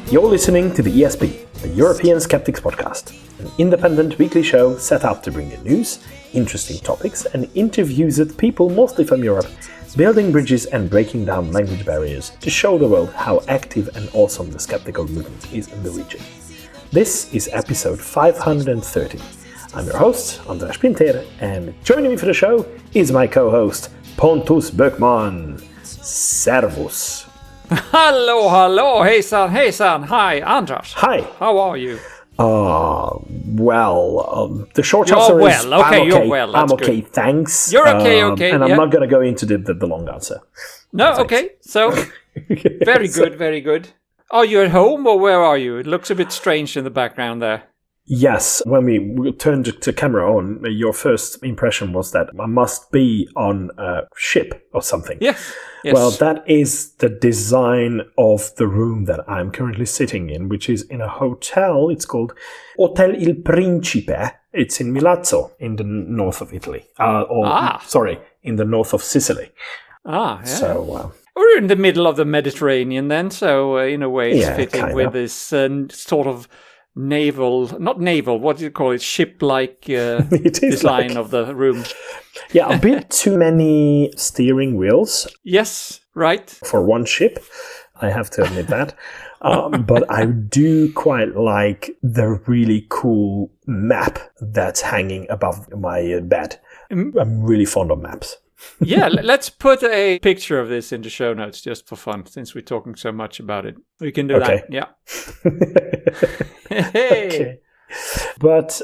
You're listening to the ESP, the European Skeptics Podcast, an independent weekly show set out to bring you news, interesting topics, and interviews with people mostly from Europe, building bridges and breaking down language barriers to show the world how active and awesome the skeptical movement is in the region. This is episode 530. I'm your host, András Pinter, and joining me for the show is my co-host, Pontus Böckman. Servus. Hello, hejsan, hi, András. Hi. How are you? The short answer is okay, I'm okay. You're well. That's I'm okay, good. thanks. You're okay, and I'm yeah. not going to go into the long answer. No, okay, so, very good. Are you at home or where are you? It looks a bit strange in the background there. Yes, when we turned the camera on, your first impression was that I must be on a ship or something. Yes. Well, that is the design of the room that I'm currently sitting in, which is in a hotel. It's called Hotel Il Principe. It's in Milazzo, in the north of Italy. In the north of Sicily. Yeah. So, we're in the middle of the Mediterranean then, so in a way it's fitting kinda. with this sort of what do you call it, ship-like design of the room. Yeah, a bit too many steering wheels. Yes, right. For one ship, I have to admit that. But I do quite like the really cool map that's hanging above my bed. I'm really fond of maps. Yeah, let's put a picture of this in the show notes just for fun, since we're talking so much about it. We can do that. Yeah. Hey. Okay. But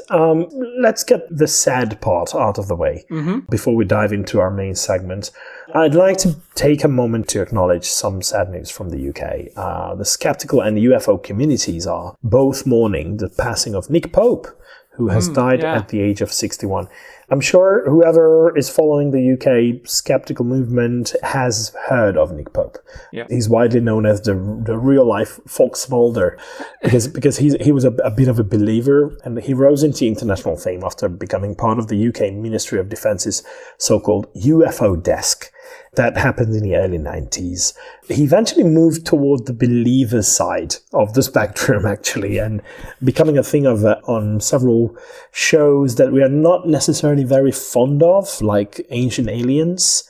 let's get the sad part out of the way before we dive into our main segment. I'd like to take a moment to acknowledge some sad news from the UK. The skeptical and UFO communities are both mourning the passing of Nick Pope, who has died at the age of 61. I'm sure whoever is following the UK skeptical movement has heard of Nick Pope. Yeah. He's widely known as the real-life Fox Mulder because he was a bit of a believer, and he rose into international fame after becoming part of the UK Ministry of Defence's so-called UFO desk. That happened in the early 90s. He eventually moved toward the believer side of the spectrum, actually, and becoming a thing of on several shows that we are not necessarily very fond of, like Ancient Aliens.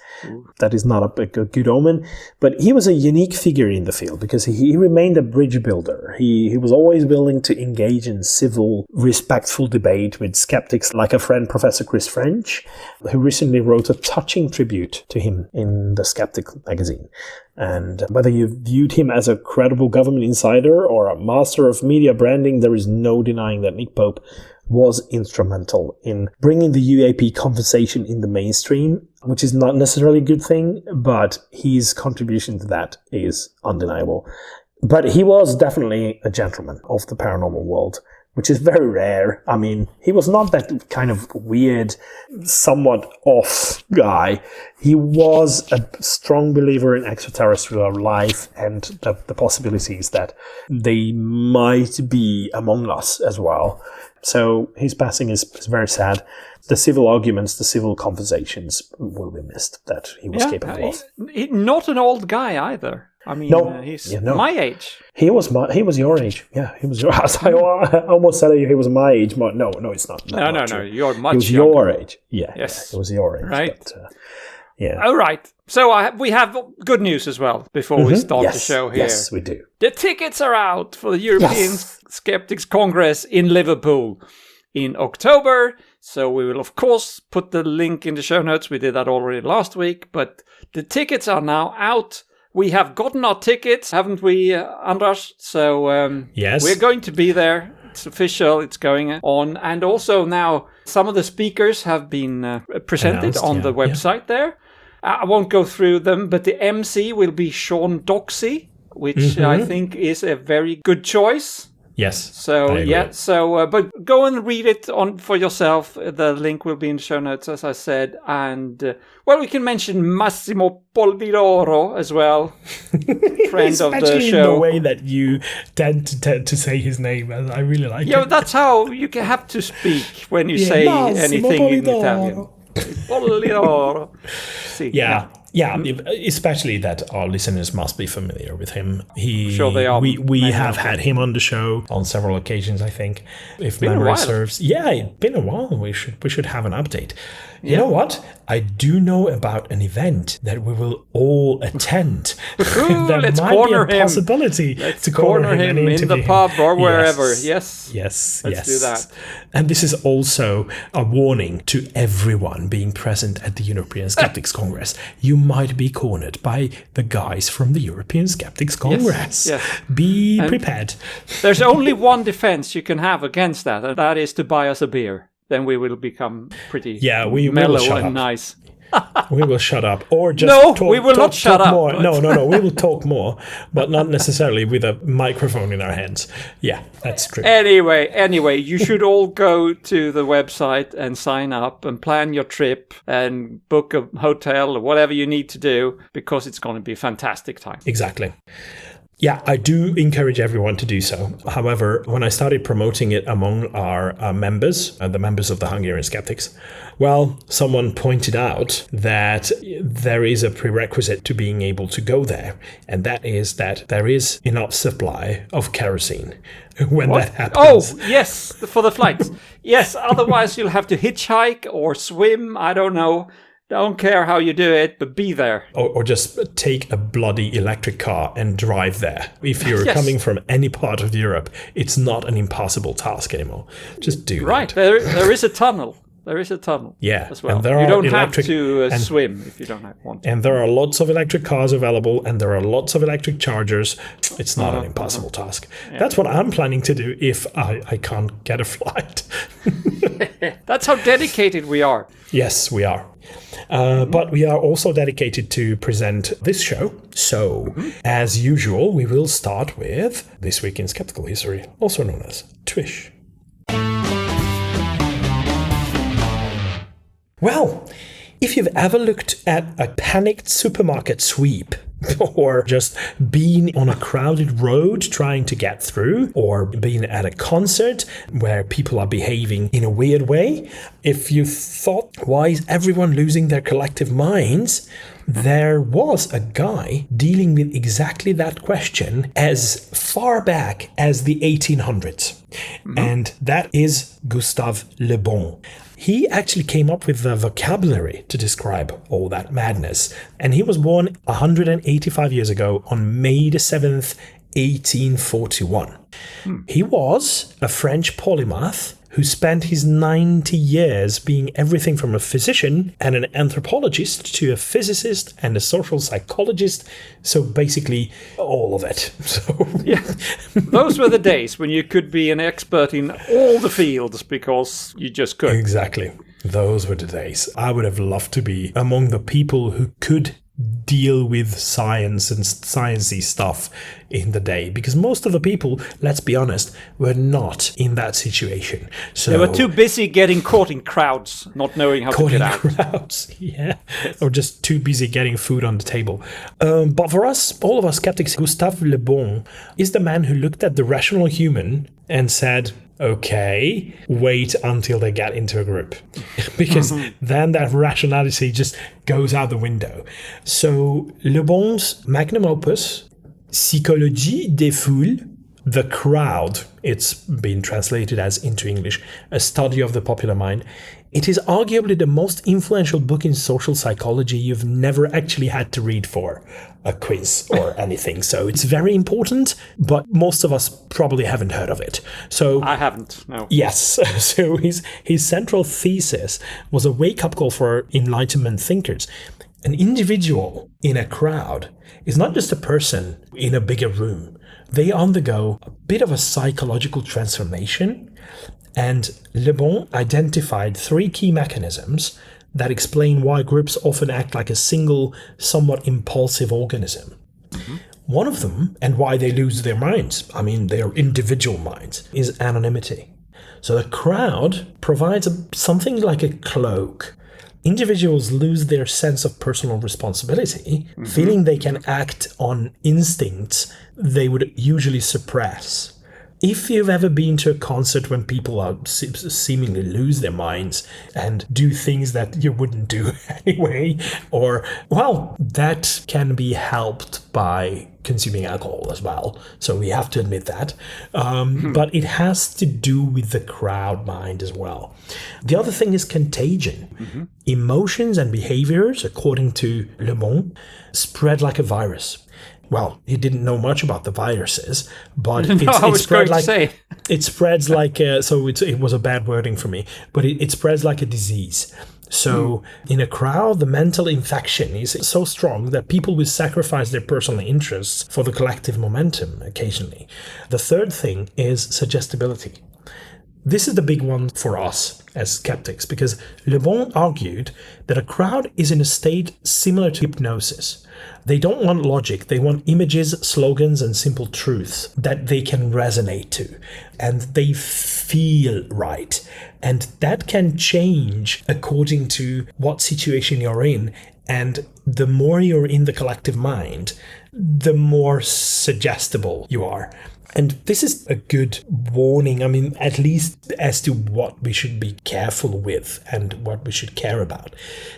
That is not a good omen. But he was a unique figure in the field because he remained a bridge builder. He was always willing to engage in civil, respectful debate with skeptics like a friend, Professor Chris French, who recently wrote a touching tribute to him in the Skeptic magazine. And whether you viewed him as a credible government insider or a master of media branding, there is no denying that Nick Pope was instrumental in bringing the UAP conversation in the mainstream, which is not necessarily a good thing, but his contribution to that is undeniable. But he was definitely a gentleman of the paranormal world, which is very rare. I mean, he was not that kind of weird, somewhat off guy. He was a strong believer in extraterrestrial life and the possibilities that they might be among us as well. So his passing is very sad. The civil arguments, the civil conversations will be missed that he was capable of. Not an old guy either. I mean, he's my age. He was your age. Yeah, he was your age. I almost said he was my age. But no, it's not. No. You're much He was younger. your age. Yeah, yes. It was your age. Right. But, All right. So we have good news as well before we start the show here. Yes, we do. The tickets are out for the European Skeptics Congress in Liverpool in October. So we will, of course, put the link in the show notes. We did that already last week. But the tickets are now out. We have gotten our tickets, haven't we, András? So yes, we're going to be there. It's official. It's going on. And also now some of the speakers have been presented on the website there. I won't go through them, but the MC will be Sean Doxey, which I think is a very good choice. Yes. So, but go and read it for yourself. The link will be in the show notes, as I said. And, we can mention Massimo Polvidoro as well, friend of the show. Especially in the way that you tend to say his name. I really like it. Yeah, that's how you have to speak when you say Massimo anything Polvidoro. in Italian. Polvidoro. Yeah. Yeah, especially that our listeners must be familiar with him. Sure they are. We have had him on the show on several occasions, I think, if memory serves. Yeah, it's been a while. We should have an update. You know what? I do know about an event that we will all attend. There let's might corner be a possibility Let's to corner him and in the interview pub him. or wherever. Yes. Let's do that. And this is also a warning to everyone being present at the European Skeptics Congress. You might be cornered by the guys from the European Skeptics Congress. Yes. Be prepared. There's only one defense you can have against that, and that is to buy us a beer. Then we will become pretty mellow and nice. We will shut up, or just we will not shut up. More. No. We will talk more, but not necessarily with a microphone in our hands. Yeah, that's true. Anyway, you should all go to the website and sign up and plan your trip and book a hotel or whatever you need to do, because it's going to be a fantastic time. Exactly. Yeah, I do encourage everyone to do so. However, when I started promoting it among our members, the members of the Hungarian Skeptics, well, someone pointed out that there is a prerequisite to being able to go there, and that is that there is enough supply of kerosene when that happens. Oh, yes, for the flights. Yes, otherwise you'll have to hitchhike or swim, I don't know. Don't care how you do it, but be there. Or just take a bloody electric car and drive there. If you're coming from any part of Europe, it's not an impossible task anymore. Just do right. that. There is a tunnel. There is a tunnel. Yeah. As well. And there you are don't have to swim if you don't want to. And there are lots of electric cars available, and there are lots of electric chargers. It's not an impossible task. Yeah. That's what I'm planning to do if I can't get a flight. That's how dedicated we are. Yes, we are. But we are also dedicated to present this show. So, as usual, we will start with This Week in Skeptical History, also known as TWISH. Well, if you've ever looked at a panicked supermarket sweep, or just been on a crowded road trying to get through, or been at a concert where people are behaving in a weird way, if you thought, why is everyone losing their collective minds? There was a guy dealing with exactly that question as far back as the 1800s. And that is Gustave Le Bon. He actually came up with the vocabulary to describe all that madness. And he was born 185 years ago on May the 7th, 1841. He was a French polymath who spent his 90 years being everything from a physician and an anthropologist to a physicist and a social psychologist. So basically all of it. So yeah, those were the days when you could be an expert in all the fields because you just could. Exactly. Those were the days. I would have loved to be among the people who could deal with science and sciencey stuff in the day, because most of the people, let's be honest, were not in that situation. So they were too busy getting caught in crowds, not knowing how to get out. Crowds, yeah, or just too busy getting food on the table. But for us, all of us skeptics, Gustave Le Bon is the man who looked at the rational human and said, okay, wait until they get into a group. Because then that rationality just goes out the window. So Le Bon's magnum opus, Psychologie des foules, the crowd, it's been translated as into English, a study of the popular mind. It is arguably the most influential book in social psychology you've never actually had to read for a quiz or anything. So it's very important, but most of us probably haven't heard of it. So I haven't, no. Yes. So his central thesis was a wake-up call for Enlightenment thinkers. An individual in a crowd is not just a person in a bigger room. They undergo a bit of a psychological transformation. And Le Bon identified 3 key mechanisms that explain why groups often act like a single, somewhat impulsive organism. One of them, and why they lose their minds, I mean their individual minds, is anonymity. So the crowd provides something like a cloak. Individuals lose their sense of personal responsibility, feeling they can act on instincts they would usually suppress. if you've ever been to a concert when people are seemingly lose their minds and do things that you wouldn't do anyway, or, well, that can be helped by consuming alcohol as well. So we have to admit that. But it has to do with the crowd mind as well. The other thing is contagion. Emotions and behaviors, according to Le Bon, spread like a virus. Well, he didn't know much about the viruses, but it spreads like it was a bad wording for me, but it spreads like a disease. So in a crowd, the mental infection is so strong that people will sacrifice their personal interests for the collective momentum occasionally. The third thing is suggestibility. This is the big one for us as skeptics, because Le Bon argued that a crowd is in a state similar to hypnosis. They don't want logic, they want images, slogans, and simple truths that they can resonate to, and they feel right. And that can change according to what situation you're in, and the more you're in the collective mind, the more suggestible you are. And this is a good warning, I mean, at least as to what we should be careful with and what we should care about.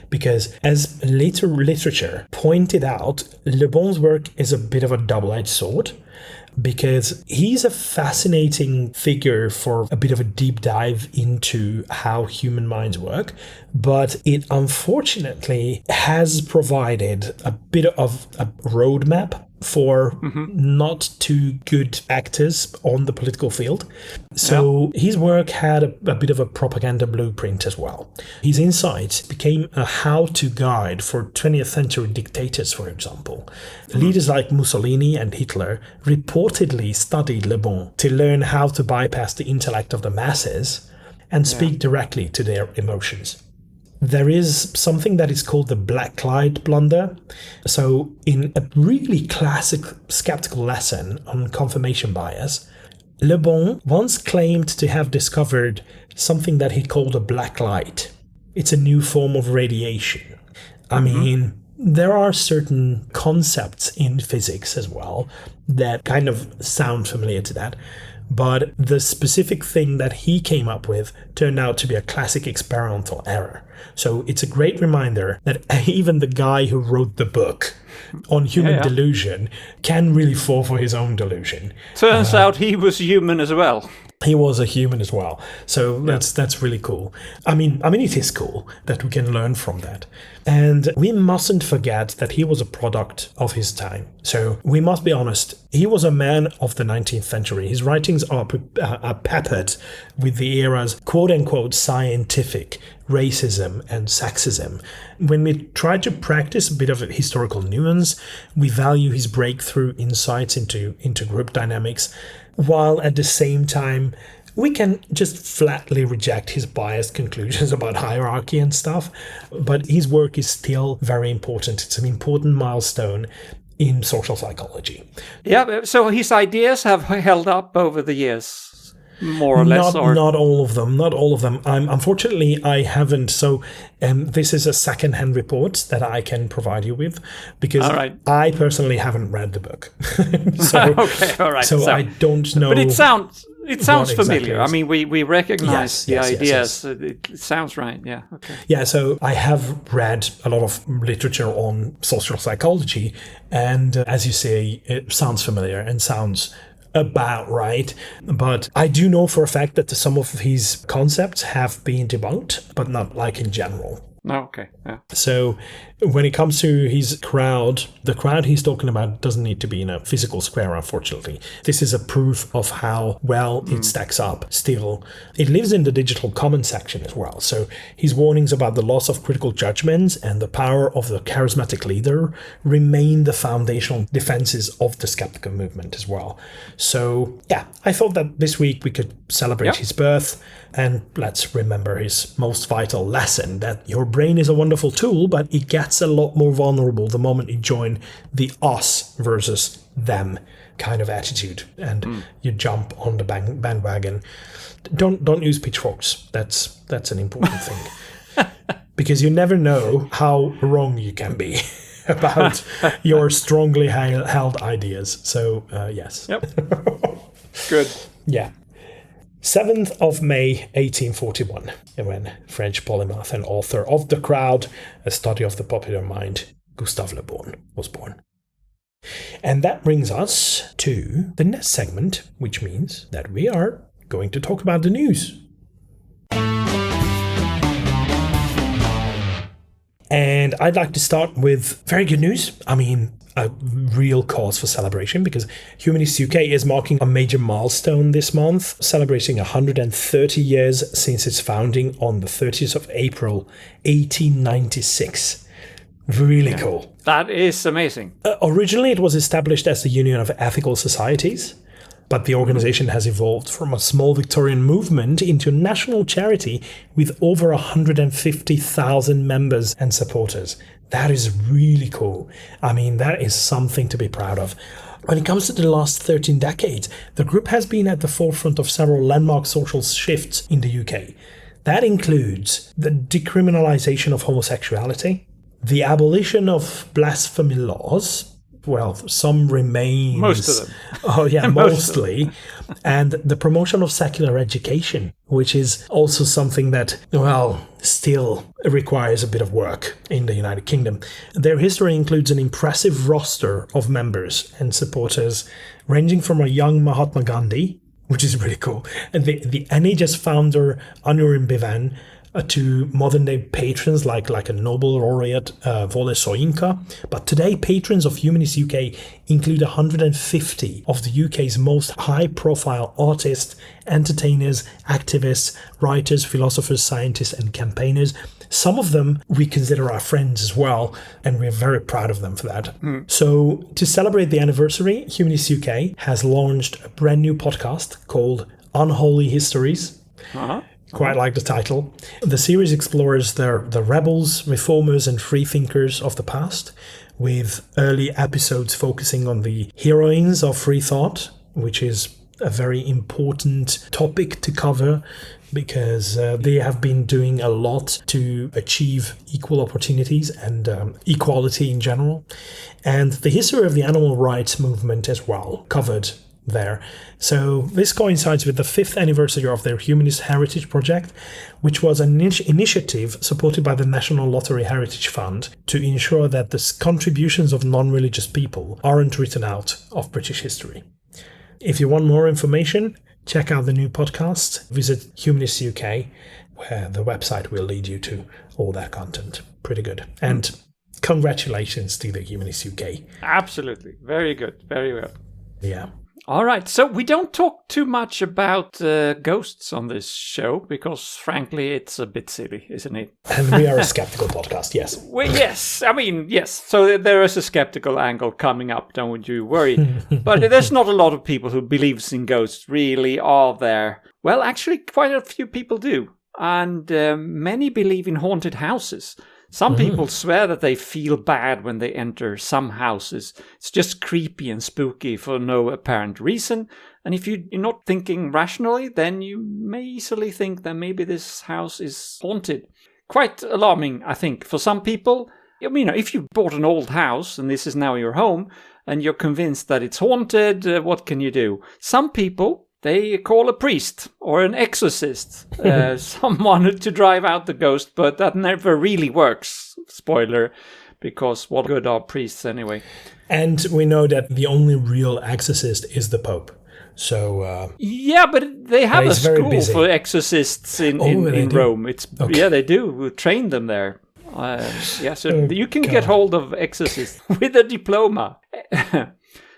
Because as later literature pointed out, Le Bon's work is a bit of a double-edged sword, because he's a fascinating figure for a bit of a deep dive into how human minds work, but it unfortunately has provided a bit of a roadmap for not too good actors on the political field. So his work had a bit of a propaganda blueprint as well. His insights became a how-to guide for 20th century dictators, for example. Leaders like Mussolini and Hitler reportedly studied Le Bon to learn how to bypass the intellect of the masses and speak directly to their emotions. There is something that is called the black light blunder. So in a really classic skeptical lesson on confirmation bias, Le Bon once claimed to have discovered something that he called a black light. It's a new form of radiation. I mean, there are certain concepts in physics as well that kind of sound familiar to that. But the specific thing that he came up with turned out to be a classic experimental error. So it's a great reminder that even the guy who wrote the book on human delusion can really fall for his own delusion. Turns out he was human as well. He was a human as well. So that's really cool. I mean, it is cool that we can learn from that. And we mustn't forget that he was a product of his time. So we must be honest, he was a man of the 19th century. His writings are peppered with the era's quote-unquote scientific racism and sexism. When we try to practice a bit of historical nuance, we value his breakthrough insights into group dynamics, while at the same time we can just flatly reject his biased conclusions about hierarchy and stuff. But his work is still very important. It's an important milestone in social psychology. Yeah, so his ideas have held up over the years, more or less? Not all of them. Not all of them. Unfortunately, I haven't. So this is a second-hand report that I can provide you with, because I personally haven't read the book. Okay, all right. So I don't know. But it sounds familiar. I mean, we recognize the ideas. Yes. It sounds right. Yeah. Okay. Yeah. So I have read a lot of literature on social psychology, and as you say, it sounds familiar and sounds about right. But I do know for a fact that some of his concepts have been debunked, but not like in general. Oh, okay. Yeah. So when it comes to his crowd, the crowd he's talking about doesn't need to be in a physical square, unfortunately. This is a proof of how well it stacks up still. It lives in the digital comment section as well. So his warnings about the loss of critical judgments and the power of the charismatic leader remain the foundational defenses of the skeptical movement as well. So yeah, I thought that this week we could celebrate his birth, and let's remember his most vital lesson, that your brain is a wonderful tool, but it gets a lot more vulnerable the moment you join the us versus them kind of attitude, and you jump on the bandwagon. Don't use pitchforks. That's an important thing, because you never know how wrong you can be about your strongly held ideas. So yes. Yep. Good. Yeah. 7th of May, 1841, when French polymath and author of The Crowd, A Study of the Popular Mind, Gustave Le Bon, was born. And that brings us to the next segment, which means that we are going to talk about the news. And I'd like to start with very good news. I mean, a real cause for celebration, because Humanists UK is marking a major milestone this month, celebrating 130 years since its founding on the 30th of April, 1896. Really cool. That is amazing. Originally, it was established as the Union of Ethical Societies, but the organization has evolved from a small Victorian movement into a national charity with over 150,000 members and supporters. That is really cool. I mean, that is something to be proud of. When it comes to the last 13 decades, the group has been at the forefront of several landmark social shifts in the UK. That includes the decriminalisation of homosexuality, the abolition of blasphemy laws. Well, some remain. Most of them. Oh, yeah, mostly. And the promotion of secular education, which is also something that, well, still requires a bit of work in the United Kingdom. Their history includes an impressive roster of members and supporters, ranging from a young Mahatma Gandhi, which is really cool, and the NHS founder Anurin Bivan, to modern-day patrons like a Nobel laureate, Wole Soyinka. But today, patrons of Humanists UK include 150 of the UK's most high-profile artists, entertainers, activists, writers, philosophers, scientists, and campaigners. Some of them we consider our friends as well, and we're very proud of them for that. So, to celebrate the anniversary, Humanists UK has launched a brand new podcast called Unholy Histories. Quite like the title. The series explores the rebels, reformers, and freethinkers of the past, with early episodes focusing on the heroines of free thought, which is a very important topic to cover, because they have been doing a lot to achieve equal opportunities and equality in general. And the history of the animal rights movement as well, covered there. So this coincides with the 5th anniversary of their Humanist Heritage Project, which was an initiative supported by the National Lottery Heritage Fund to ensure that the contributions of non-religious people aren't written out of British history. If you want more information, check out the new podcast. Visit Humanists UK, where the website will lead you to all that content. Pretty good. And congratulations to the Humanists UK. Absolutely. Very good. Very well. Yeah. All right, so we don't talk too much about ghosts on this show because, frankly, it's a bit silly, isn't it? And we are a skeptical podcast, yes. Well, yes, I mean, yes. So there is a skeptical angle coming up, don't you worry. But there's not a lot of people who believes in ghosts, really, are there? Well, actually, quite a few people do. And many believe in haunted houses. Some people swear that they feel bad when they enter some houses. It's just creepy and spooky for no apparent reason. And if you're not thinking rationally, then you may easily think that maybe this house is haunted. Quite alarming, I think, for some people. I mean, if you bought an old house and this is now your home and you're convinced that it's haunted, what can you do? Some people, they call a priest or an exorcist, someone to drive out the ghost, but that never really works. Spoiler, because what good are priests anyway? And we know that the only real exorcist is the Pope. So yeah, but they have a school for exorcists in Rome. Yeah, they do. We train them there. So you can get hold of exorcists with a diploma.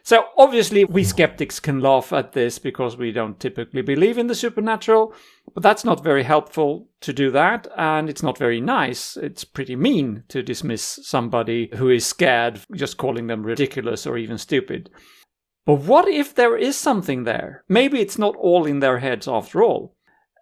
So obviously we skeptics can laugh at this because we don't typically believe in the supernatural, but that's not very helpful to do that, and it's not very nice. It's pretty mean to dismiss somebody who is scared, just calling them ridiculous or even stupid. But what if there is something there? Maybe it's not all in their heads after all.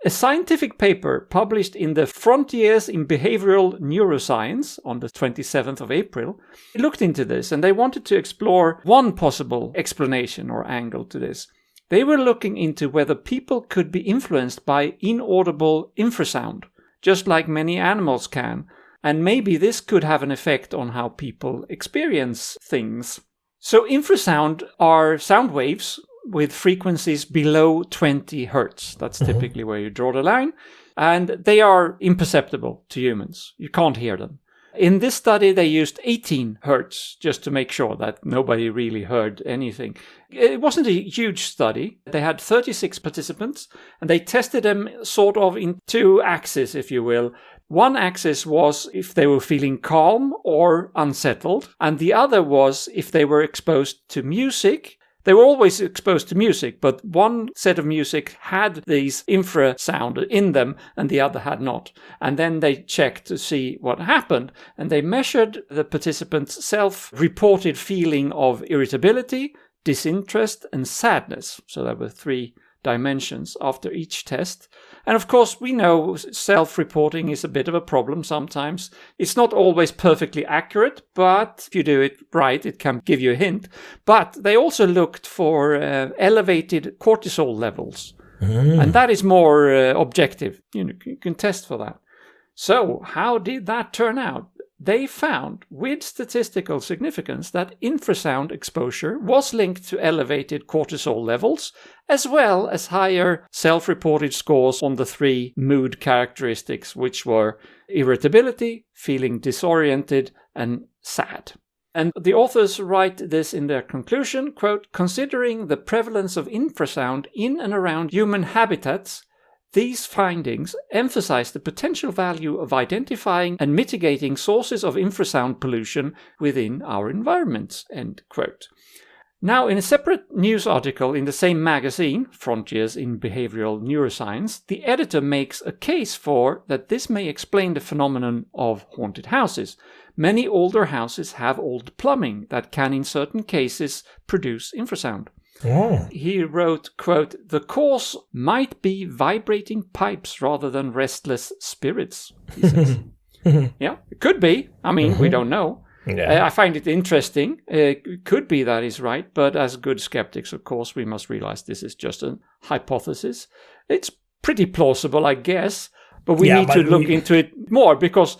A scientific paper published in the Frontiers in Behavioral Neuroscience on the 27th of April looked into this, and they wanted to explore one possible explanation or angle to this. They were looking into whether people could be influenced by inaudible infrasound, just like many animals can, and maybe this could have an effect on how people experience things. So infrasound are sound waves with frequencies below 20 hertz. That's typically where you draw the line. And they are imperceptible to humans. You can't hear them. In this study, they used 18 hertz just to make sure that nobody really heard anything. It wasn't a huge study. They had 36 participants, and they tested them sort of in two axes, if you will. One axis was if they were feeling calm or unsettled, and the other was if they were exposed to music. They were always exposed to music, but one set of music had these infrasound in them and the other had not. And then they checked to see what happened, and they measured the participants' self-reported feeling of irritability, disinterest, and sadness. So there were 3 dimensions after each test. And of course, we know self-reporting is a bit of a problem sometimes. It's not always perfectly accurate, but if you do it right, it can give you a hint. But they also looked for elevated cortisol levels. And that is more objective. You can test for that. So how did that turn out? They found, with statistical significance, that infrasound exposure was linked to elevated cortisol levels, as well as higher self-reported scores on the 3 mood characteristics, which were irritability, feeling disoriented, and sad. And the authors write this in their conclusion, quote, "Considering the prevalence of infrasound in and around human habitats, these findings emphasize the potential value of identifying and mitigating sources of infrasound pollution within our environments," end quote. Now, in a separate news article in the same magazine, Frontiers in Behavioral Neuroscience, the editor makes a case for that this may explain the phenomenon of haunted houses. Many older houses have old plumbing that can, in certain cases, produce infrasound. Oh. He wrote, quote, "The cause might be vibrating pipes rather than restless spirits," he says. Yeah, it could be. I mean, we don't know. Yeah. I find it interesting. It could be that is right, but as good skeptics, of course, we must realize this is just a hypothesis. It's pretty plausible, I guess, but we need to look into it more, because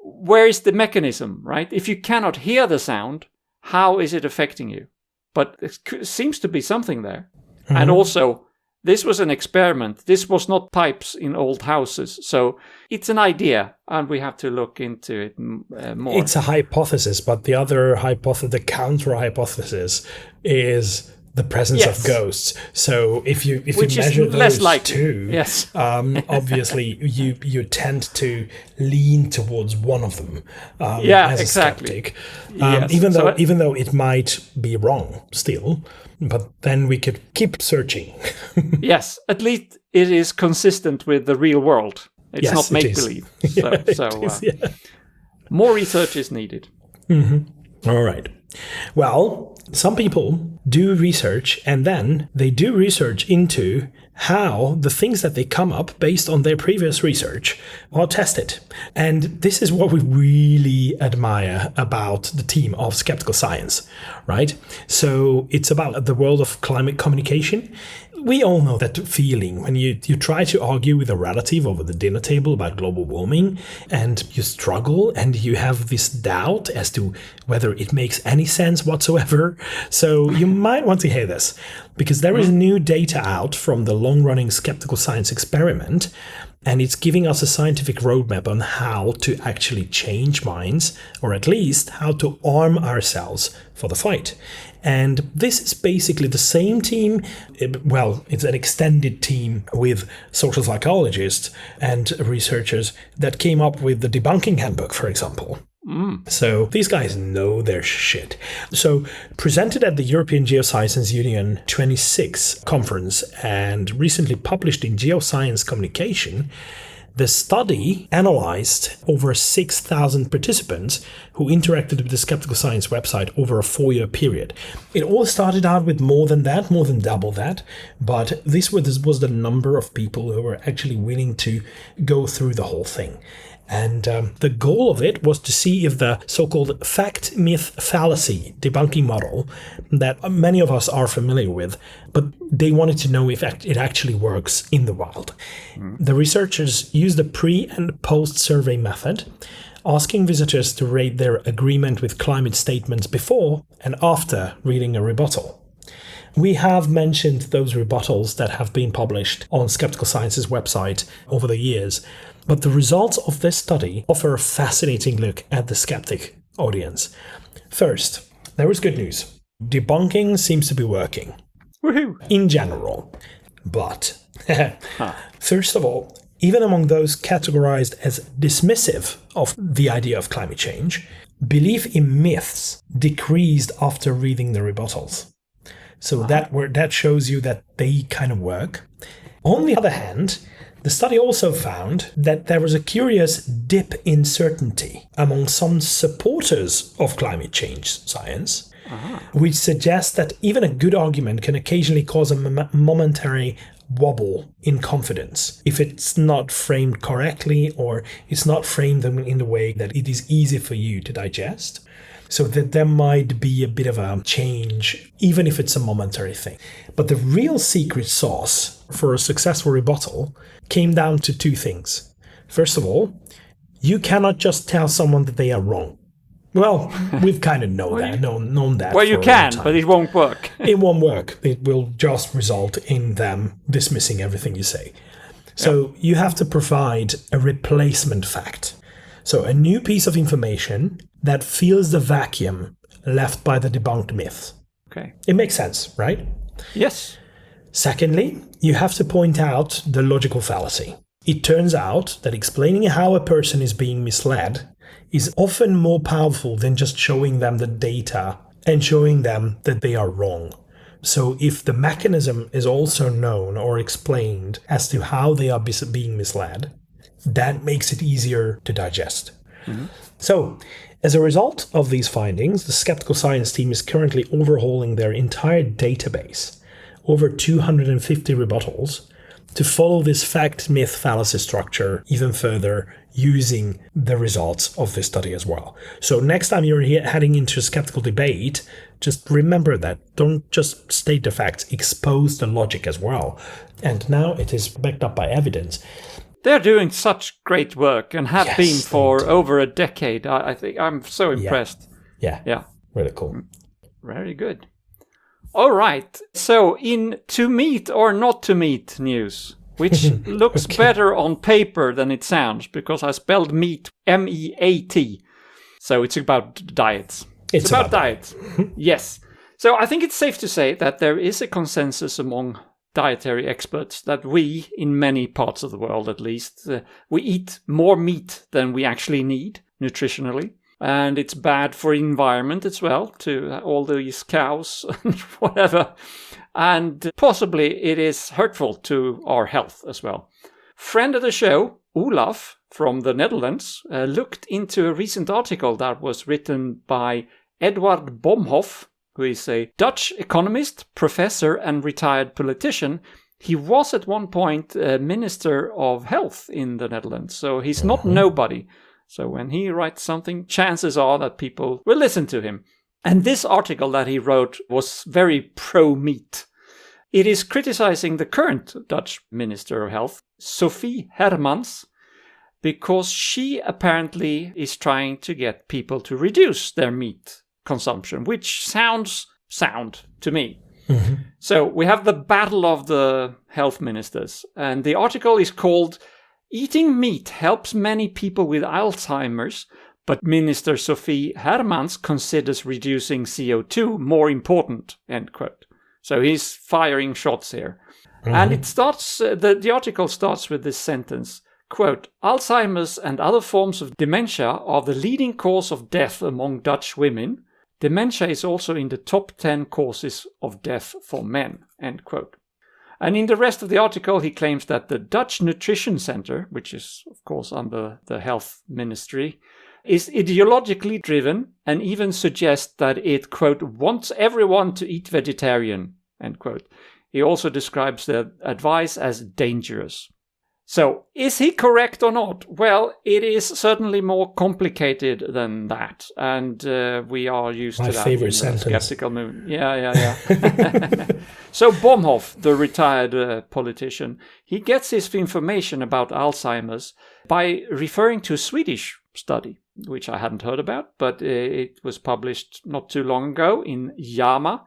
where is the mechanism, right? If you cannot hear the sound, how is it affecting you? But it seems to be something there. And also, this was an experiment. This was not pipes in old houses. So it's an idea, and we have to look into it more. It's a hypothesis, but the other hypothesis, the counter-hypothesis, is the presence of ghosts. So if you measure those two, obviously you tend to lean towards one of them as a skeptic. Even though it might be wrong still, but then we could keep searching. Yes, at least it is consistent with the real world. It's not make-believe. More research is needed. All right. Well, some people do research, and then they do research into how the things that they come up based on their previous research are tested. And this is what we really admire about the team of Skeptical Science, right? So it's about the world of climate communication. We all know that feeling when you try to argue with a relative over the dinner table about global warming, and you struggle and you have this doubt as to whether it makes any sense whatsoever. So you might want to hear this, because there is new data out from the long-running Skeptical Science experiment, and it's giving us a scientific roadmap on how to actually change minds, or at least how to arm ourselves for the fight. And this is basically the same team. Well, it's an extended team with social psychologists and researchers that came up with the debunking handbook, for example. So these guys know their shit. So presented at the European Geoscience Union 26 conference and recently published in Geoscience Communication, the study analyzed over 6,000 participants who interacted with the Skeptical Science website over a 4-year period. It all started out with more than double that, but this was the number of people who were actually willing to go through the whole thing. And the goal of it was to see if the so-called fact-myth-fallacy debunking model that many of us are familiar with, but they wanted to know if it actually works in the wild. The researchers used a pre- and post-survey method, asking visitors to rate their agreement with climate statements before and after reading a rebuttal. We have mentioned those rebuttals that have been published on Skeptical Science's website over the years, but the results of this study offer a fascinating look at the skeptic audience. First, there is good news. Debunking seems to be working. Woohoo! In general. But, first of all, even among those categorized as dismissive of the idea of climate change, belief in myths decreased after reading the rebuttals. So that shows you that they kind of work. On the other hand, the study also found that there was a curious dip in certainty among some supporters of climate change science, which suggests that even a good argument can occasionally cause a momentary wobble in confidence if it's not framed correctly or it's not framed in the way that it is easy for you to digest. So that there might be a bit of a change, even if it's a momentary thing. But the real secret sauce for a successful rebuttal came down to two things. First of all, you cannot just tell someone that they are wrong. Well, we've kind of known that. Well, you can, but it won't work. It won't work. It will just result in them dismissing everything you say. So you have to provide a replacement fact. So a new piece of information that fills the vacuum left by the debunked myth. Okay. It makes sense, right? Yes. Secondly, you have to point out the logical fallacy. It turns out that explaining how a person is being misled is often more powerful than just showing them the data and showing them that they are wrong. So if the mechanism is also known or explained as to how they are being misled, that makes it easier to digest. Mm-hmm. So, as a result of these findings, the Skeptical Science team is currently overhauling their entire database, over 250 rebuttals, to follow this fact-myth-fallacy structure even further using the results of this study as well. So next time you're heading into a skeptical debate, just remember that. Don't just state the facts, expose the logic as well. And now it is backed up by evidence. They're doing such great work and have been for over a decade. I think I'm so impressed. Yeah. Really cool. Very good. All right. So in to meet or not to meet news, which looks better on paper than it sounds because I spelled meat MEAT. So it's about diets. It's about diets. Yes. So I think it's safe to say that there is a consensus among dietary experts that we, in many parts of the world at least, we eat more meat than we actually need nutritionally. And it's bad for the environment as well, to all these cows and whatever. And possibly it is hurtful to our health as well. Friend of the show, Olaf from the Netherlands, looked into a recent article that was written by Edward Bomhoff, who is a Dutch economist, professor, and retired politician. He was at one point Minister of Health in the Netherlands, so he's not nobody. So when he writes something, chances are that people will listen to him. And this article that he wrote was very pro-meat. It is criticizing the current Dutch Minister of Health, Sophie Hermans, because she apparently is trying to get people to reduce their meat consumption, which sounds sound to me. Mm-hmm. So we have the battle of the health ministers, and the article is called "Eating Meat Helps Many People with Alzheimer's, but Minister Sophie Hermans considers reducing CO2 more important," end quote. So he's firing shots here. Mm-hmm. And it starts, the article starts with this sentence, quote, "Alzheimer's and other forms of dementia are the leading cause of death among Dutch women. Dementia is also in the top 10 causes of death for men," end quote. And in the rest of the article, he claims that the Dutch Nutrition Center, which is, of course, under the health ministry, is ideologically driven and even suggests that it, quote, "wants everyone to eat vegetarian," end quote. He also describes the advice as dangerous. So, is he correct or not? Well, it is certainly more complicated than that, and we are used to that. My favorite sentence. Skeptical movement. Yeah. So Bomhoff, the retired politician, he gets his information about Alzheimer's by referring to a Swedish study, which I hadn't heard about, but it was published not too long ago in JAMA.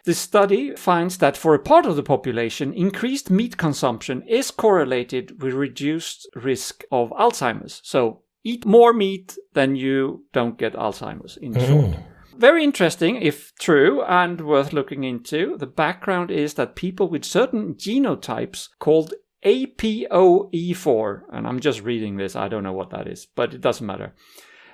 This study finds that for a part of the population, increased meat consumption is correlated with reduced risk of Alzheimer's. So eat more meat, then you don't get Alzheimer's, in short. Very interesting, if true, and worth looking into. The background is that people with certain genotypes called APOE4, and I'm just reading this, I don't know what that is, but it doesn't matter.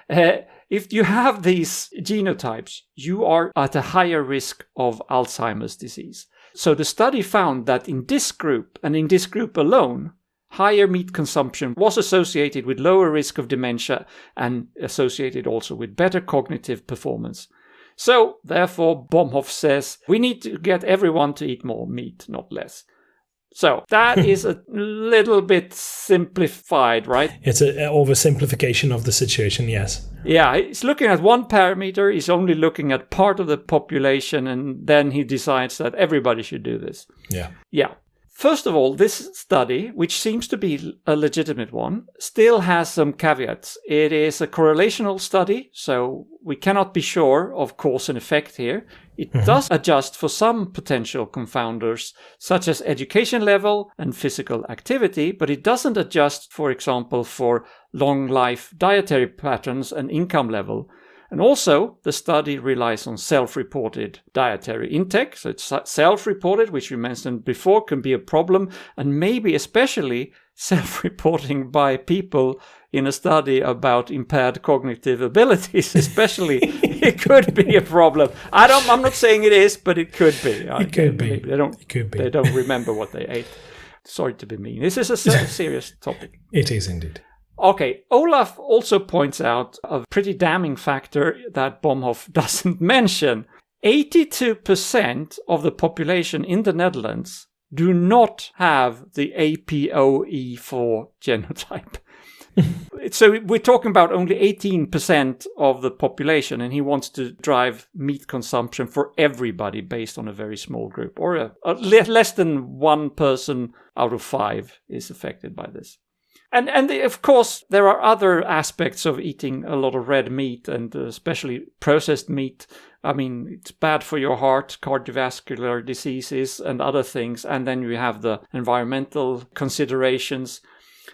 If you have these genotypes, you are at a higher risk of Alzheimer's disease. So the study found that in this group, and in this group alone, higher meat consumption was associated with lower risk of dementia and associated also with better cognitive performance. So, therefore, Bomhoff says we need to get everyone to eat more meat, not less. So, that is a little bit simplified, right? It's an oversimplification of the situation, yes. Yeah, he's looking at one parameter, he's only looking at part of the population, and then he decides that everybody should do this. Yeah. First of all, this study, which seems to be a legitimate one, still has some caveats. It is a correlational study, so we cannot be sure of cause and effect here. It does adjust for some potential confounders, such as education level and physical activity, but it doesn't adjust, for example, for long life dietary patterns and income level. And also, the study relies on self-reported dietary intake. So it's self-reported, which we mentioned before, can be a problem. And maybe especially self-reporting by people in a study about impaired cognitive abilities, especially, it could be a problem. I'm not saying it is, but it could be. It could be. They don't remember what they ate. Sorry to be mean. This is a serious topic. It is indeed. Okay, Olaf also points out a pretty damning factor that Bomhoff doesn't mention. 82% of the population in the Netherlands do not have the APOE4 genotype. So we're talking about only 18% of the population, and he wants to drive meat consumption for everybody based on a very small group, or less than 1 person out of 5 is affected by this. And of course, there are other aspects of eating a lot of red meat, and especially processed meat. I mean, it's bad for your heart, cardiovascular diseases, and other things. And then you have the environmental considerations.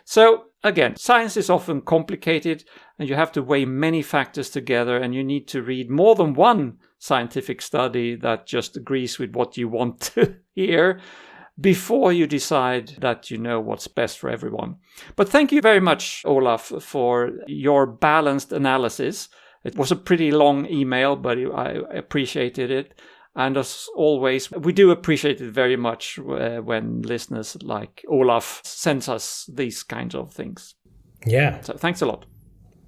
So again, science is often complicated, and you have to weigh many factors together, and you need to read more than one scientific study that just agrees with what you want to hear before you decide that you know what's best for everyone. But thank you very much, Olaf, for your balanced analysis. It was a pretty long email, but I appreciated it. And as always, we do appreciate it very much when listeners like Olaf sends us these kinds of things. Yeah. So thanks a lot.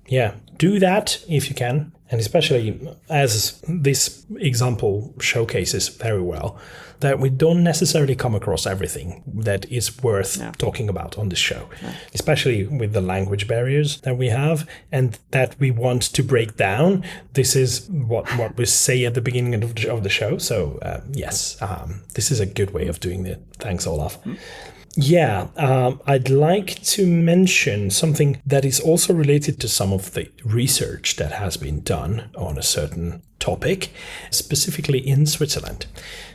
Yeah, do that if you can. And especially as this example showcases very well, that we don't necessarily come across everything that is worth talking about on this show, especially with the language barriers that we have and that we want to break down. This is what we say at the beginning of the show. So yes, this is a good way of doing it. Thanks, Olaf. Yeah, I'd like to mention something that is also related to some of the research that has been done on a certain topic, specifically in Switzerland.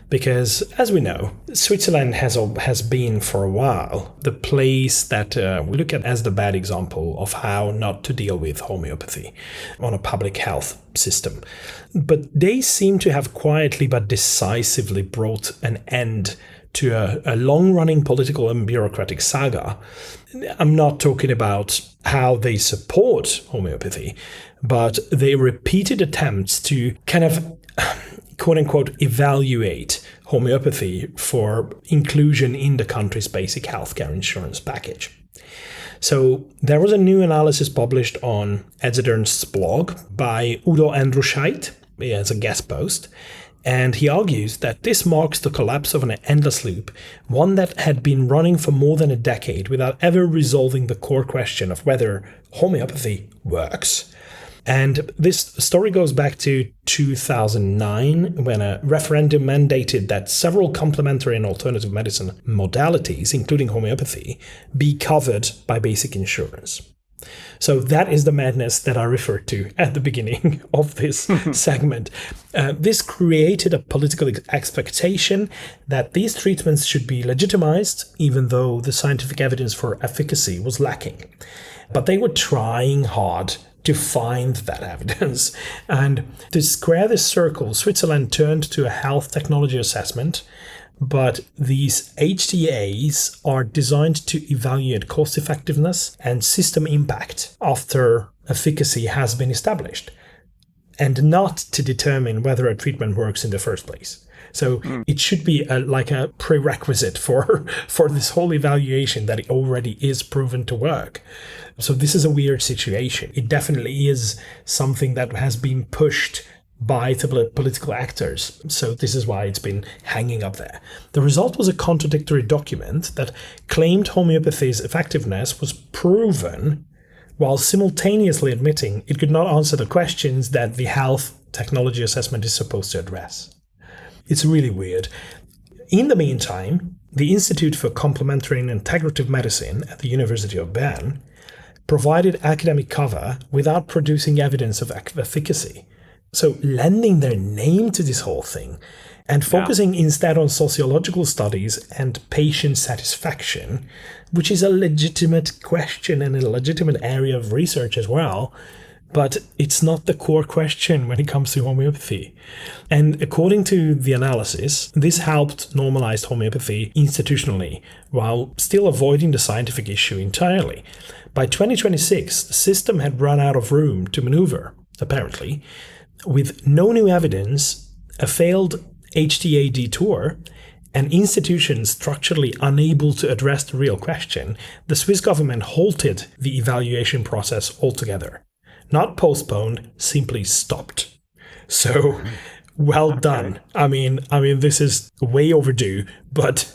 Because, as we know, Switzerland has been for a while the place that we look at as the bad example of how not to deal with homeopathy on a public health system. But they seem to have quietly but decisively brought an end to a long-running political and bureaucratic saga. I'm not talking about how they support homeopathy, but their repeated attempts to kind of quote-unquote evaluate homeopathy for inclusion in the country's basic healthcare insurance package. So there was a new analysis published on Edzardern's blog by Udo Andruscheit as a guest post, and he argues that this marks the collapse of an endless loop, one that had been running for more than a decade without ever resolving the core question of whether homeopathy works. And this story goes back to 2009, when a referendum mandated that several complementary and alternative medicine modalities, including homeopathy, be covered by basic insurance. So that is the madness that I referred to at the beginning of this segment. This created a political expectation that these treatments should be legitimized, even though the scientific evidence for efficacy was lacking. But they were trying hard to find that evidence. And to square this circle, Switzerland turned to a health technology assessment. But these HTAs are designed to evaluate cost effectiveness and system impact after efficacy has been established, and not to determine whether a treatment works in the first place. So it should be like a prerequisite for this whole evaluation that it already is proven to work. So this is a weird situation. It definitely is something that has been pushed by the political actors. So this is why it's been hanging up there. The result was a contradictory document that claimed homeopathy's effectiveness was proven, while simultaneously admitting it could not answer the questions that the health technology assessment is supposed to address. It's really weird. In the meantime, the Institute for Complementary and Integrative Medicine at the University of Bern provided academic cover without producing evidence of efficacy. So lending their name to this whole thing and focusing instead on sociological studies and patient satisfaction, which is a legitimate question and a legitimate area of research as well, but it's not the core question when it comes to homeopathy. And according to the analysis, this helped normalize homeopathy institutionally while still avoiding the scientific issue entirely. By 2026, the system had run out of room to maneuver, apparently. With no new evidence, a failed HTA detour, and institutions structurally unable to address the real question, the Swiss government halted the evaluation process altogether. Not postponed, simply stopped. So, well done. I mean, this is way overdue, but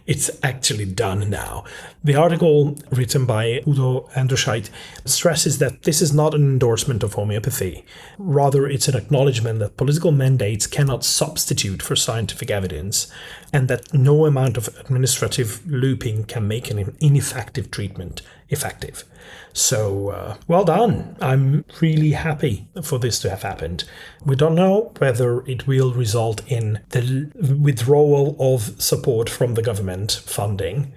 it's actually done now. The article written by Udo Anderscheid stresses that this is not an endorsement of homeopathy. Rather, it's an acknowledgement that political mandates cannot substitute for scientific evidence, and that no amount of administrative looping can make an ineffective treatment effective. So, well done. I'm really happy for this to have happened. We don't know whether it will result in the withdrawal of support from the government funding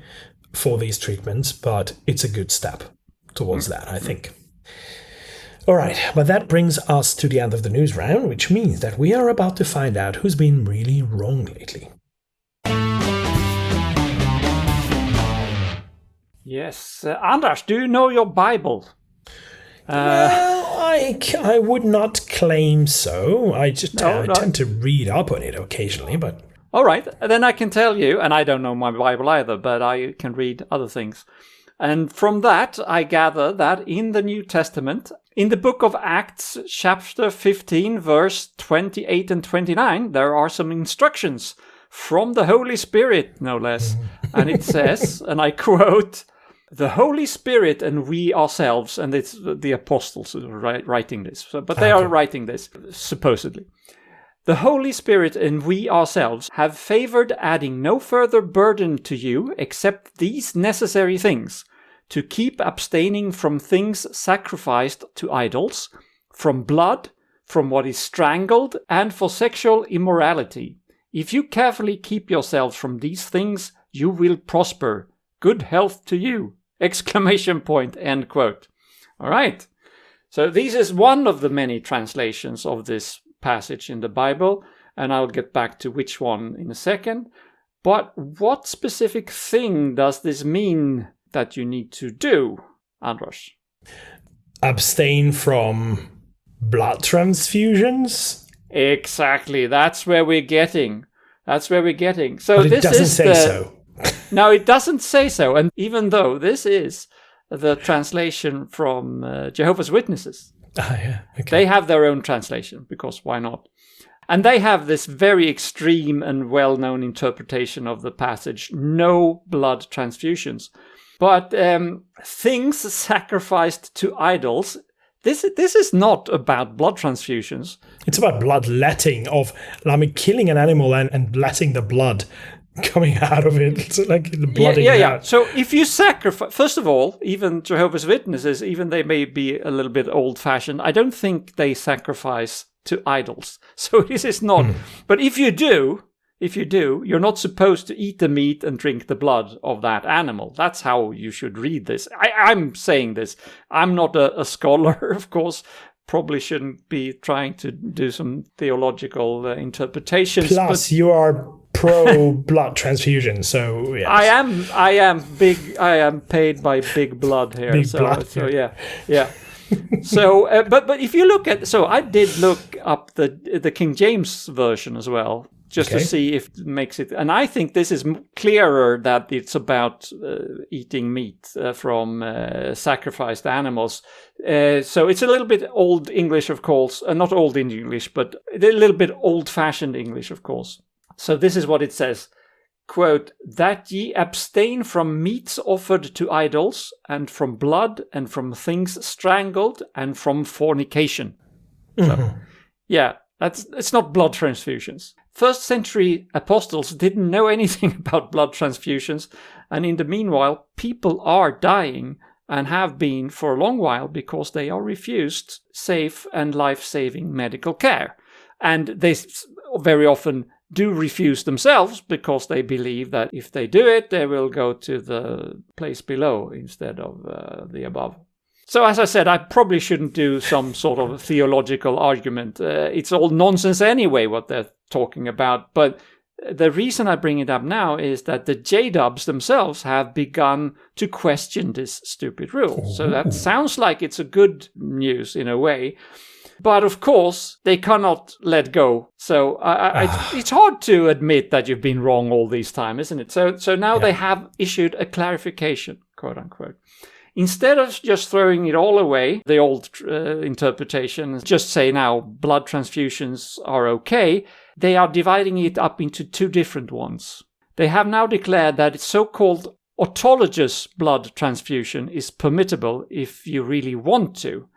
for these treatments, but it's a good step towards that, I think. All right, but that brings us to the end of the news round, which means that we are about to find out who's been really wrong lately. Yes. Anders, do you know your Bible? Well, I would not claim so. I tend to read up on it occasionally, but... All right, then I can tell you, and I don't know my Bible either, but I can read other things. And from that, I gather that in the New Testament, in the book of Acts, chapter 15, verse 28 and 29, there are some instructions from the Holy Spirit, no less. And it says, and I quote, "The Holy Spirit and we ourselves," and it's the apostles writing this, but they are writing this, supposedly. "The Holy Spirit and we ourselves have favored adding no further burden to you except these necessary things, to keep abstaining from things sacrificed to idols, from blood, from what is strangled, and for sexual immorality. If you carefully keep yourselves from these things, you will prosper. Good health to you!" Exclamation point, end quote. All right. So this is one of the many translations of this passage in the Bible, and I'll get back to which one in a second. But what specific thing does this mean that you need to do, Andros? Abstain from blood transfusions? Exactly. That's where we're getting. So but it this doesn't is say so. No, it doesn't say so. And even though this is the translation from Jehovah's Witnesses, they have their own translation, because why not? And they have this very extreme and well-known interpretation of the passage, no blood transfusions. But things sacrificed to idols, this is not about blood transfusions. It's about bloodletting, killing an animal and letting the blood coming out of it. It's like the blood. Yeah. So if you sacrifice, first of all, even Jehovah's Witnesses, even they may be a little bit old-fashioned, I don't think they sacrifice to idols. So this is not. But if you do, you're not supposed to eat the meat and drink the blood of that animal. That's how you should read this. I'm saying this. I'm not a scholar, of course. Probably shouldn't be trying to do some theological interpretations. Plus, you are pro blood transfusion, so yes. I am paid by big blood here. Yeah. So, but if you look at, so I did look up the King James version as well, just to see if it makes it, and I think this is clearer that it's about eating meat from sacrificed animals. So it's a little bit old English, of course, not old English, but a little bit old-fashioned English, of course. So this is what it says, quote, that ye abstain from meats offered to idols, and from blood, and from things strangled, and from fornication. So, it's not blood transfusions. First century apostles didn't know anything about blood transfusions, and in the meanwhile, people are dying and have been for a long while because they are refused safe and life-saving medical care. And they very often do refuse themselves because they believe that if they do it, they will go to the place below instead of the above. So as I said, I probably shouldn't do some sort of theological argument. It's all nonsense anyway, what they're talking about. But the reason I bring it up now is that the J-dubs themselves have begun to question this stupid rule. So that sounds like it's a good news in a way. But of course, they cannot let go. So it's hard to admit that you've been wrong all this time, isn't it? So now they have issued a clarification, quote unquote. Instead of just throwing it all away, the old interpretation, just say now blood transfusions are okay, they are dividing it up into two different ones. They have now declared that so-called autologous blood transfusion is permissible if you really want to.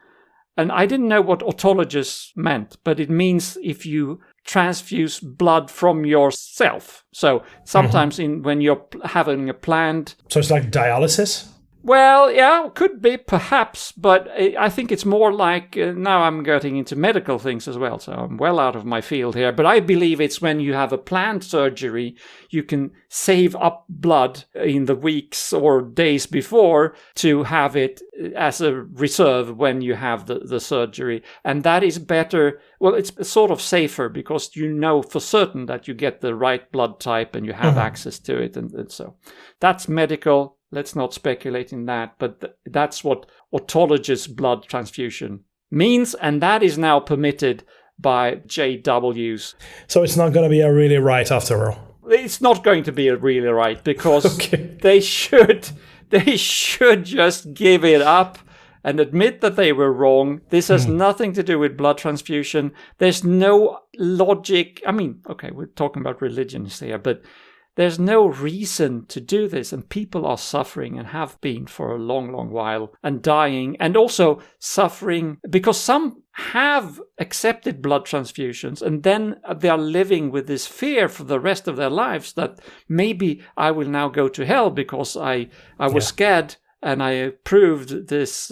And I didn't know what autologous meant, but it means if you transfuse blood from yourself. So sometimes when you're having a planned... So it's like dialysis? Well, yeah, could be, perhaps, but I think it's more like, now I'm getting into medical things as well, so I'm well out of my field here, but I believe it's when you have a planned surgery, you can save up blood in the weeks or days before to have it as a reserve when you have the surgery, and that is better. Well, it's sort of safer because you know for certain that you get the right blood type and you have access to it, and so that's medical. Let's not speculate in that, but that's what autologous blood transfusion means, and that is now permitted by JWs. So it's not going to be a really right after all? It's not going to be a really right, because they should just give it up and admit that they were wrong. This has nothing to do with blood transfusion. There's no logic. I mean, okay, we're talking about religions here, but there's no reason to do this, and people are suffering and have been for a long, long while and dying, and also suffering because some have accepted blood transfusions and then they are living with this fear for the rest of their lives that maybe I will now go to hell because I was scared and I approved this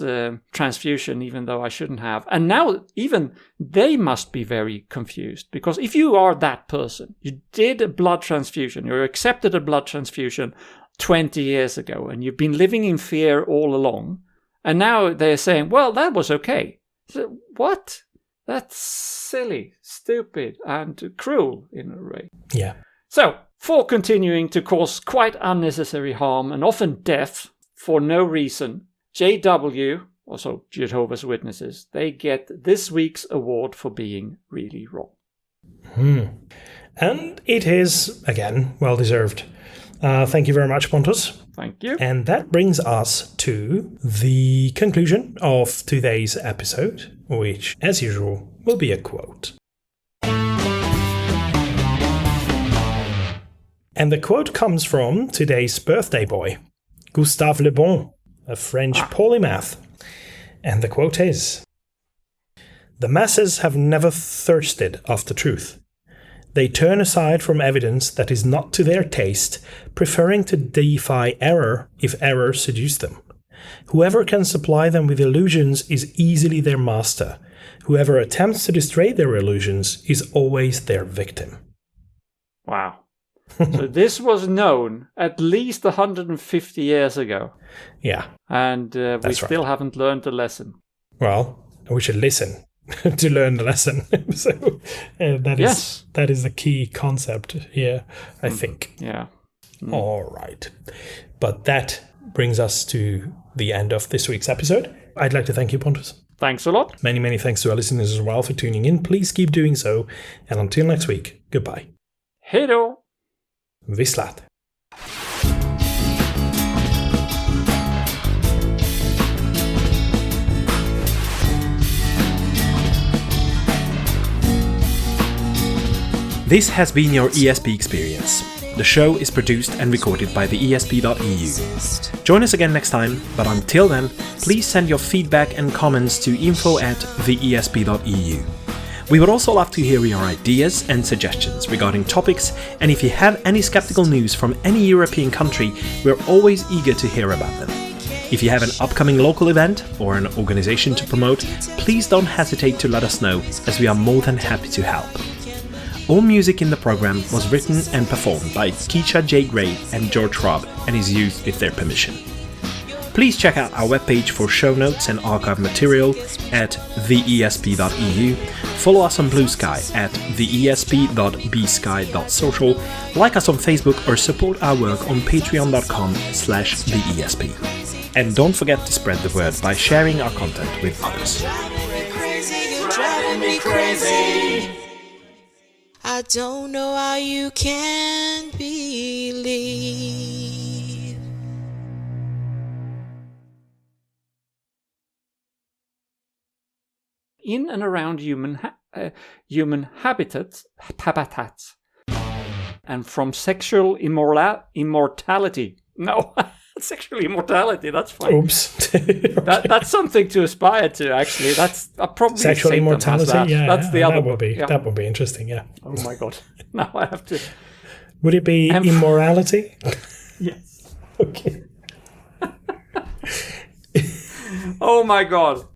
transfusion even though I shouldn't have. And now even they must be very confused, because if you are that person, you did a blood transfusion, you accepted a blood transfusion 20 years ago, and you've been living in fear all along, and now they're saying, well, that was okay. So, what? That's silly, stupid, and cruel in a way. Yeah. So, for continuing to cause quite unnecessary harm and often death, for no reason, JW, also Jehovah's Witnesses, they get this week's award for being really wrong. And it is, again, well-deserved. Thank you very much, Pontus. Thank you. And that brings us to the conclusion of today's episode, which, as usual, will be a quote. And the quote comes from today's birthday boy, Gustave Le Bon, a French polymath. And the quote is, "The masses have never thirsted after truth. They turn aside from evidence that is not to their taste, preferring to defy error if error seduce them. Whoever can supply them with illusions is easily their master. Whoever attempts to destroy their illusions is always their victim. Wow. So this was known at least 150 years ago. Yeah. And we still haven't learned the lesson. Well, we should listen to learn the lesson. So that is the key concept here, I think. Yeah. All right. But that brings us to the end of this week's episode. I'd like to thank you, Pontus. Thanks a lot. Many, many thanks to our listeners as well for tuning in. Please keep doing so. And until next week, goodbye. Hej då! Visslat. This has been your ESP experience. The show is produced and recorded by TheESP.eu. Join us again next time, but until then, please send your feedback and comments to info@TheESP.eu. We would also love to hear your ideas and suggestions regarding topics, and if you have any skeptical news from any European country, we're always eager to hear about them. If you have an upcoming local event or an organization to promote, please don't hesitate to let us know, as we are more than happy to help. All music in the program was written and performed by Keisha J. Gray and George Robb and is used with their permission. Please check out our webpage for show notes and archive material at TheESP.eu, follow us on Blue Sky at TheESP.bsky.social, like us on Facebook or support our work on patreon.com/TheESP. And don't forget to spread the word by sharing our content with others. I don't know how you can believe. In and around human habitats, and from sexual immortality. No, sexual immortality. That's fine. Oops. Okay. That's something to aspire to. Actually, that's probably sexual Satan immortality. That. Yeah, that's the other. That would be interesting. Yeah. Oh my god! Now I have to. Would it be immorality? Yes. Okay. Oh my god!